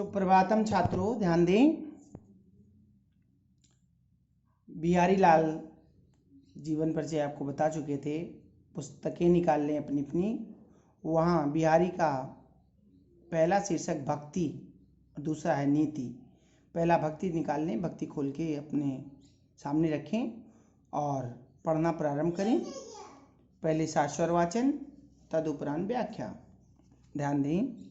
सुप्रभातम छात्रों, ध्यान दें। बिहारी लाल जीवन परिचय आपको बता चुके थे। पुस्तकें निकाल लें अपनी अपनी। वहाँ बिहारी का पहला शीर्षक भक्ति, दूसरा है नीति। पहला भक्ति निकाल लें, भक्ति खोल के अपने सामने रखें और पढ़ना प्रारंभ करें। पहले शाश्वर वाचन, तदुपरांत व्याख्या। ध्यान दें।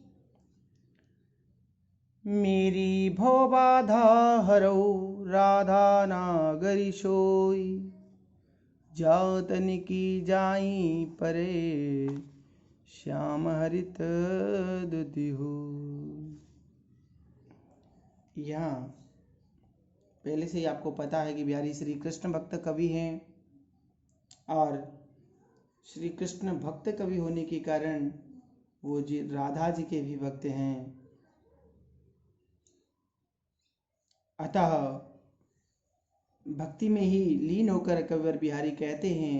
मेरी भवबाधा हरौ राधा नागरी सोई, जातन की जाई परे श्याम हरित दुति हो। यहाँ पहले से ही आपको पता है कि बिहारी श्री कृष्ण भक्त कवि हैं और श्री कृष्ण भक्त कवि होने के कारण वो जी राधा जी के भी भक्त हैं। अतः भक्ति में ही लीन होकर कविवर बिहारी कहते हैं,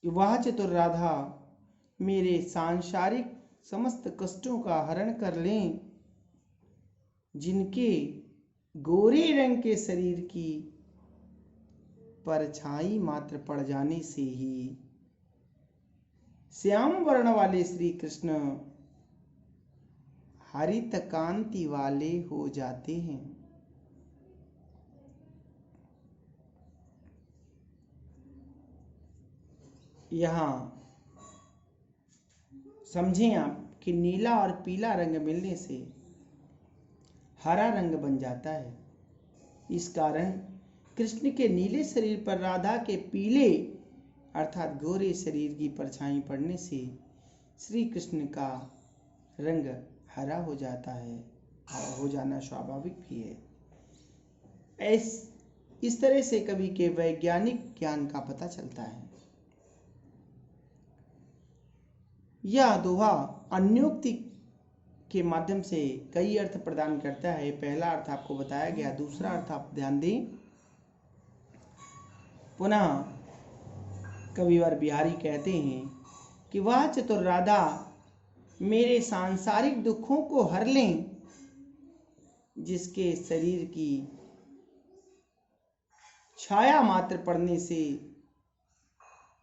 वह चतुर राधा मेरे सांसारिक समस्त कष्टों का हरण कर लें, जिनके गोरे रंग के शरीर की परछाई मात्र पड़ जाने से ही श्याम वर्ण वाले श्री कृष्ण हरित कांति वाले हो जाते हैं। यहाँ समझें आप कि नीला और पीला रंग मिलने से हरा रंग बन जाता है। इस कारण कृष्ण के नीले शरीर पर राधा के पीले अर्थात गोरे शरीर की परछाई पड़ने से श्री कृष्ण का रंग हरा हो जाता है और हो जाना स्वाभाविक भी है। इस तरह से कवि के वैज्ञानिक ज्ञान का पता चलता है। यह दोहा अन्योक्ति के माध्यम से कई अर्थ प्रदान करता है। पहला अर्थ आपको बताया गया, दूसरा अर्थ आप ध्यान दें। पुनः कविवर बिहारी कहते हैं कि वह चतुर राधा मेरे सांसारिक दुखों को हर लें, जिसके शरीर की छाया मात्र पड़ने से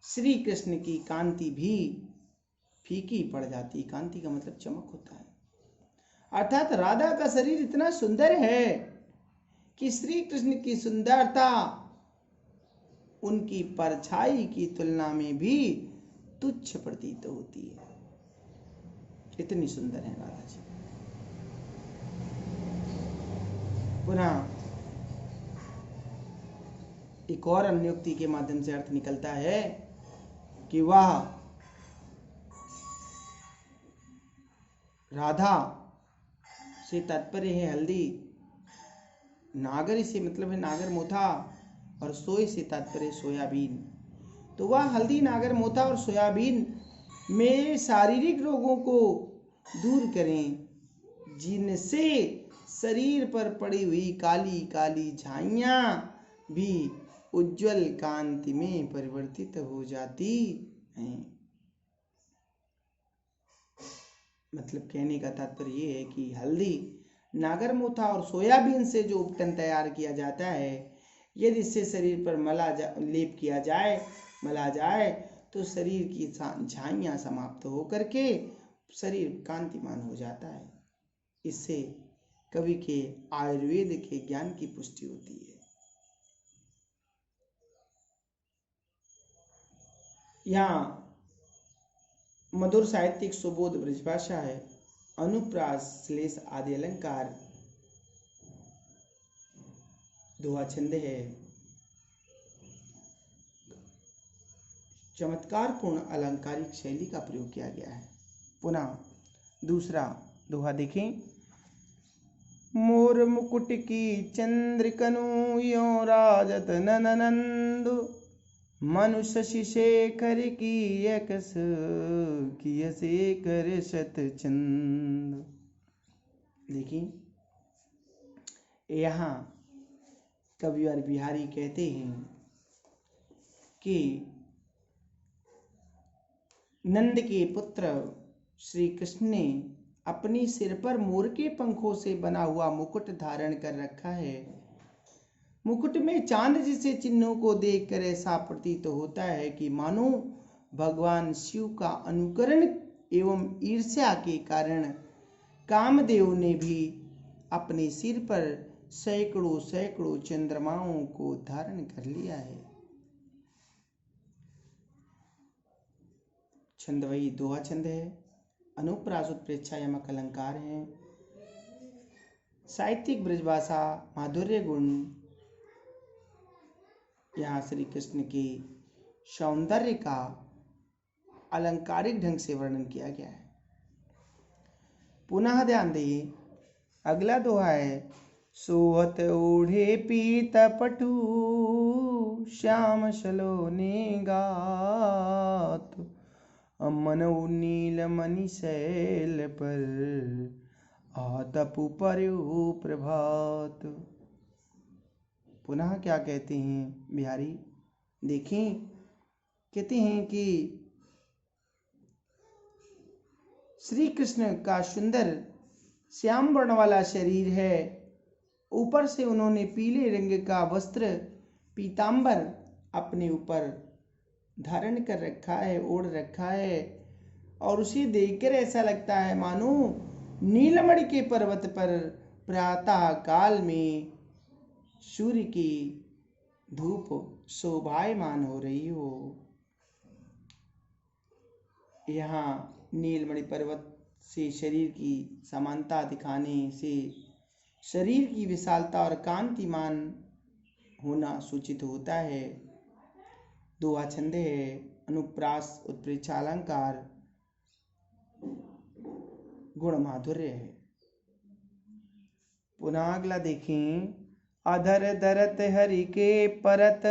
श्री कृष्ण की कांति भी फीकी पड़ जाती। कांति का मतलब चमक होता है। अर्थात राधा का शरीर इतना सुंदर है कि श्री कृष्ण की सुंदरता उनकी परछाई की तुलना में भी तुच्छ प्रतीत होती है। इतनी सुंदर है राधा जी। पुनः एक और अन्योक्ति के माध्यम से अर्थ निकलता है कि वह राधा से तात्पर्य है हल्दी, नागर से मतलब है नागर मोथा, और सोए से तात्पर्य सोयाबीन। तो वह हल्दी, नागर मोथा और सोयाबीन मेरे शारीरिक रोगों को दूर करें, जिनसे शरीर पर पड़ी हुई काली काली झाइयां भी उज्जवल कांति में परिवर्तित हो जाती हैं। मतलब कहने का तात्पर्य ये है कि हल्दी, नागर मोथा और सोयाबीन से जो उपटन तैयार किया जाता है, यदि इससे शरीर पर लेप किया जाए, मला जाए, तो शरीर की झाइयां समाप्त होकर के शरीर कांतिमान हो जाता है। इससे कवि के आयुर्वेद के ज्ञान की पुष्टि होती है। यहाँ मधुर साहित्यिक सुबोध ब्रजभाषा है। अनुप्रास श्लेष आदि अलंकार, दोहा छंद है। चमत्कारपूर्ण अलंकारिक शैली का प्रयोग किया गया है। पुनः दूसरा दोहा देखें। मोर मुकुट की चंद्रकनु यो राजत ननंदु, मनुष्य शेखर की यकस किय शेखर शत चंद। देखिए, यहाँ कविवर बिहारी कहते हैं कि नंद के पुत्र श्री कृष्ण ने अपने सिर पर मोर के पंखों से बना हुआ मुकुट धारण कर रखा है। मुकुट में चांद जैसे चिन्हों को देखकर ऐसा प्रतीत होता है कि मानो भगवान शिव का अनुकरण एवं ईर्ष्या के कारण कामदेव ने भी अपने सिर पर सैकड़ों सैकड़ों चंद्रमाओं को धारण कर लिया है। छंद वही दोहा छंद है। अनुप्रास उत्प्रेक्षा यमक अलंकार है। साहित्यिक ब्रजभाषा माधुर्य गुण। यहाँ श्री कृष्ण के सौंदर्य का अलंकारिक ढंग से वर्णन किया गया है। पुनः ध्यान दें, अगला दोहा है। सोहत ओढ़े पीत पटु श्याम सलोने गात मनऊ नील मणि शैल पर आतपु पर्यो प्रभात। पुनः क्या कहते हैं बिहारी, देखें, कहते हैं कि श्री कृष्ण का सुंदर श्याम वर्ण वाला शरीर है, ऊपर से उन्होंने पीले रंग का वस्त्र पीतांबर अपने ऊपर धारण कर रखा है, ओढ़ रखा है, और उसे देखकर ऐसा लगता है मानो नीलमणि के पर्वत पर प्रातः काल में सूर्य की धूप शोभायमान हो रही हो। यहाँ नीलमणि पर्वत से शरीर की समानता दिखाने से शरीर की विशालता और कांतिमान होना सूचित होता है। दोहा छंद है। अनुप्रास उत्प्रेक्षा अलंकार। गुण माधुर्य है। पुनः अगला देखें। अधर धरत हरि के परत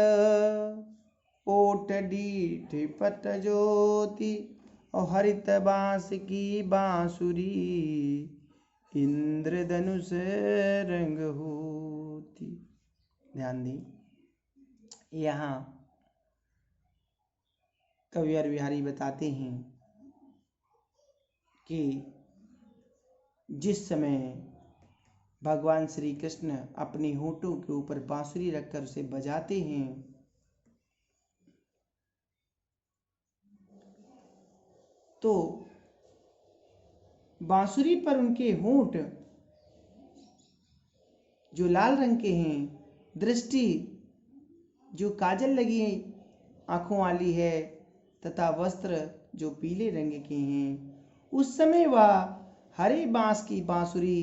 ओट डीठ पट ज्योति और हरित बांस की बांसुरी इंद्रधनुष रंग होती। ध्यान दें, यहाँ कवियर बिहारी बताते हैं कि जिस समय भगवान श्री कृष्ण अपने होठों के ऊपर बांसुरी रखकर उसे बजाते हैं तो बांसुरी पर उनके होंठ जो लाल रंग के हैं, दृष्टि जो काजल लगी आंखों वाली है, तथा वस्त्र जो पीले रंग के हैं, उस समय वह हरे बांस की बांसुरी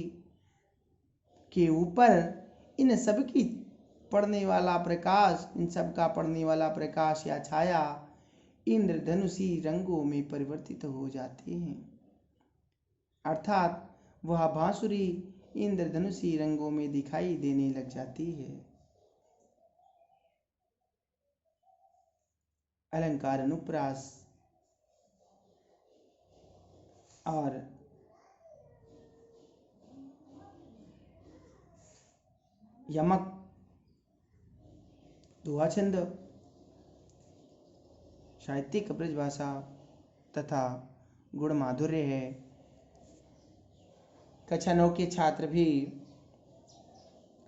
के ऊपर इन सब की पड़ने वाला प्रकाश, इन सब का पड़ने वाला प्रकाश या छाया इंद्रधनुषी रंगों में परिवर्तित हो जाते हैं। अर्थात वह बांसुरी इंद्रधनुषी रंगों में दिखाई देने लग जाती है। अलंकार अनुप्रास और यमक दोहा छंद। साहित्यिक ब्रजभाषा तथा गुण माधुर्य है। कक्षा 9 के छात्र भी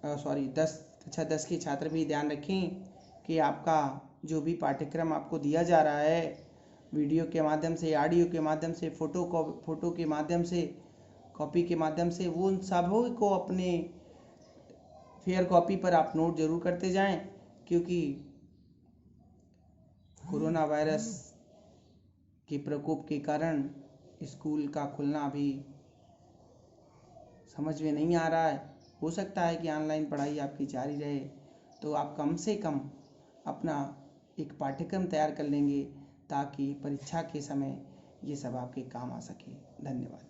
कक्षा 10 के छात्र भी ध्यान रखें कि आपका जो भी पाठ्यक्रम आपको दिया जा रहा है, वीडियो के माध्यम से, ऑडियो के माध्यम से, फोटो के माध्यम से, कॉपी के माध्यम से, वो उन सबों को अपने फेयर कॉपी पर आप नोट जरूर करते जाएं, क्योंकि कोरोना वायरस के प्रकोप के कारण स्कूल का खुलना अभी समझ में नहीं आ रहा है। हो सकता है कि ऑनलाइन पढ़ाई आपकी जारी रहे, तो आप कम से कम अपना एक पाठ्यक्रम तैयार कर लेंगे ताकि परीक्षा के समय ये सब आपके काम आ सके। धन्यवाद।